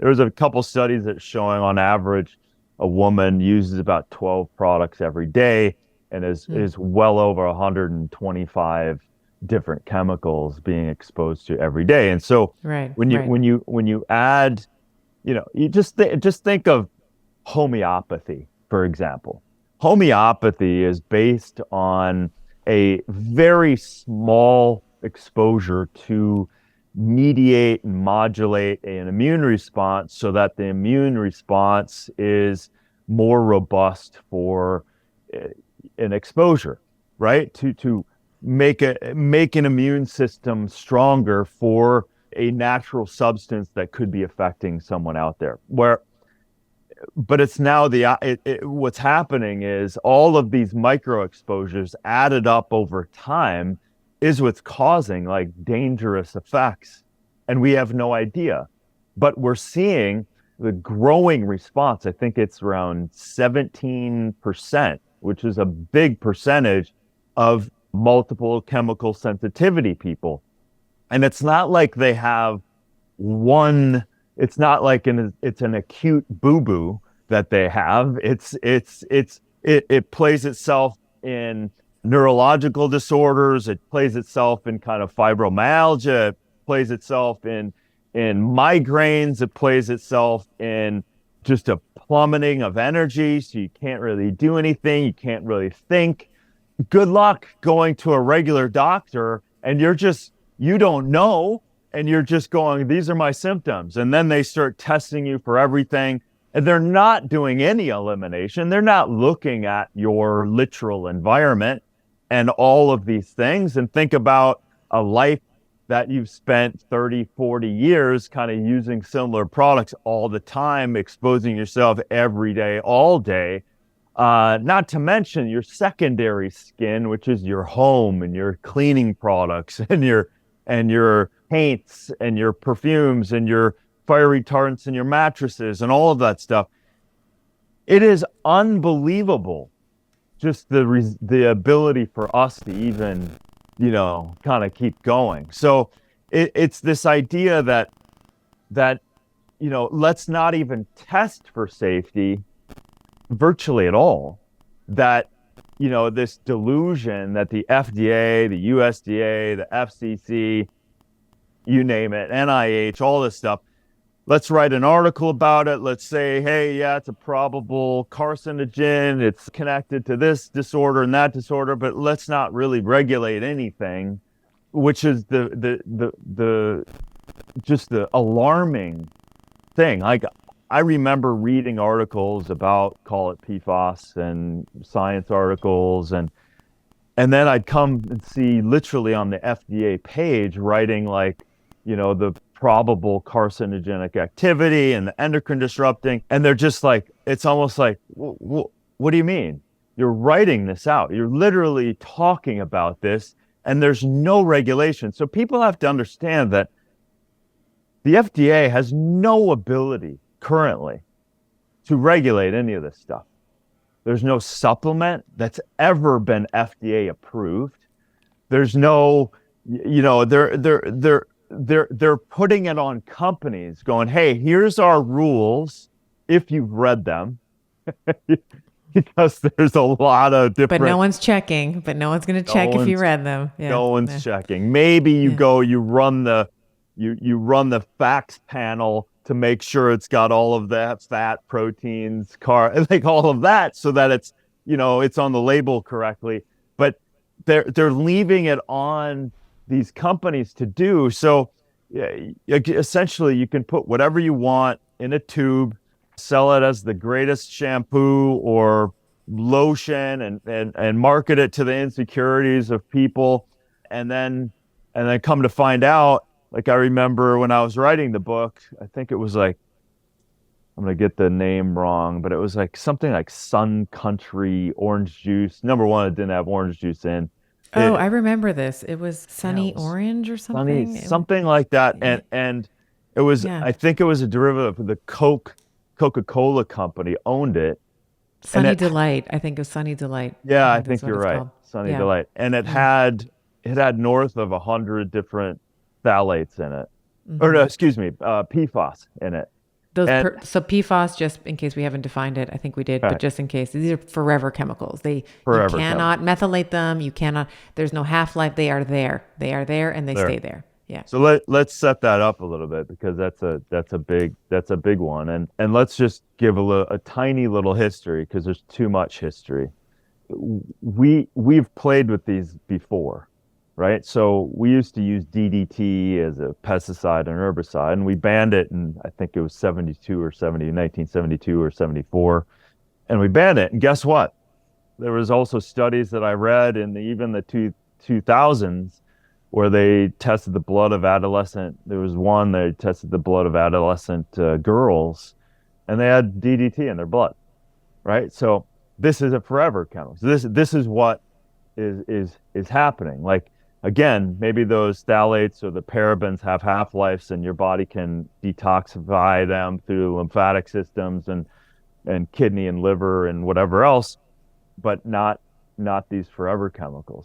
there was a couple studies that showing on average a woman uses about 12 products every day and Mm. is well over 125 different chemicals being exposed to every day. And so Right, right. when you add, you just think of homeopathy, for example. Homeopathy is based on a very small exposure to mediate and modulate an immune response so that the immune response is more robust for uh, an exposure, right? To make an immune system stronger for a natural substance that could be affecting someone out there. But it's now what's happening is all of these micro exposures added up over time is what's causing like dangerous effects, and we have no idea. But we're seeing the growing response. I think it's around 17%, which is a big percentage of multiple chemical sensitivity people. And it's not like they have one, it's not like it's an acute boo-boo that they have. It plays itself in neurological disorders. It plays itself in kind of fibromyalgia. It plays itself in migraines. It plays itself in just a plummeting of energy. So you can't really do anything. You can't really think. Good luck going to a regular doctor and you don't know, and you're just going, these are my symptoms. And then they start testing you for everything. And they're not doing any elimination. They're not looking at your literal environment and all of these things. And think about a life that you've spent 30, 40 years kind of using similar products all the time, exposing yourself every day, all day. Not to mention your secondary skin, which is your home and your cleaning products and your paints and your perfumes and your fire retardants and your mattresses and all of that stuff. It is unbelievable, just the ability for us to even, kind of keep going. So it's this idea that let's not even test for safety virtually at all. That this delusion that the FDA, the USDA, the FCC, you name it, NIH, all this stuff. Let's write an article about it. Let's say, hey, yeah, it's a probable carcinogen. It's connected to this disorder and that disorder, but let's not really regulate anything, which is the just the alarming thing. Like I remember reading articles about, call it PFAS, and science articles, and then I'd come and see literally on the FDA page writing like, the probable carcinogenic activity and the endocrine disrupting. And they're just like, it's almost like, what do you mean? You're writing this out. You're literally talking about this, and there's no regulation. So people have to understand that the FDA has no ability currently to regulate any of this stuff. There's no supplement that's ever been FDA approved. There's no, they're putting it on companies going, hey, here's our rules if you've read them. Because there's a lot of But no different, one's checking. But no one's going to no check if you one's read them. Yeah. no one's Yeah. checking. Maybe you Yeah. go, you run the facts panel to make sure it's got all of that fat, proteins, like all of that, so that it's on the label correctly. But they're leaving it on these companies to do. So yeah, essentially, you can put whatever you want in a tube, sell it as the greatest shampoo or lotion, and market it to the insecurities of people, and then come to find out. Like I remember when I was writing the book, I think it was like, I'm gonna get the name wrong, but it was like something like Sun Country orange juice. Number one, it didn't have orange juice in Oh, I it. remember this. It was Yeah, it Sunny was Orange or Sunny, something. something like that. And it was, Yeah. I think it was a derivative of the Coca-Cola company owned it. And Sunny it, Delight. I think of Sunny Delight. I yeah, I think that's think what you're it's right. called. Sunny Yeah. Delight. And Yeah. it had north of 100 different phthalates in it. Or Hmm. no, excuse me, PFAS in it. And So PFAS, just in case we haven't defined it, I think we did, but right, just in case, these are forever chemicals. You forever cannot chemicals. methylate them. You cannot. There's no half life. They are there. They are there, and they There. stay there. Yeah. So let's set that up a little bit because that's a big one. And let's just give a tiny little history because there's too much history. We've played with these before, right? So we used to use DDT as a pesticide and herbicide, and we banned it in I think it was 72 or 70, 1972 or 74, and we banned it. And guess what? There was also studies that I read in even the 2000s where they tested the blood of adolescent. There was one they tested the blood of adolescent girls, and they had DDT in their blood, right? So this is a forever chemical. So this is what is happening. Like again, maybe those phthalates or the parabens have half-lives, and your body can detoxify them through lymphatic systems and kidney and liver and whatever else, but not these forever chemicals.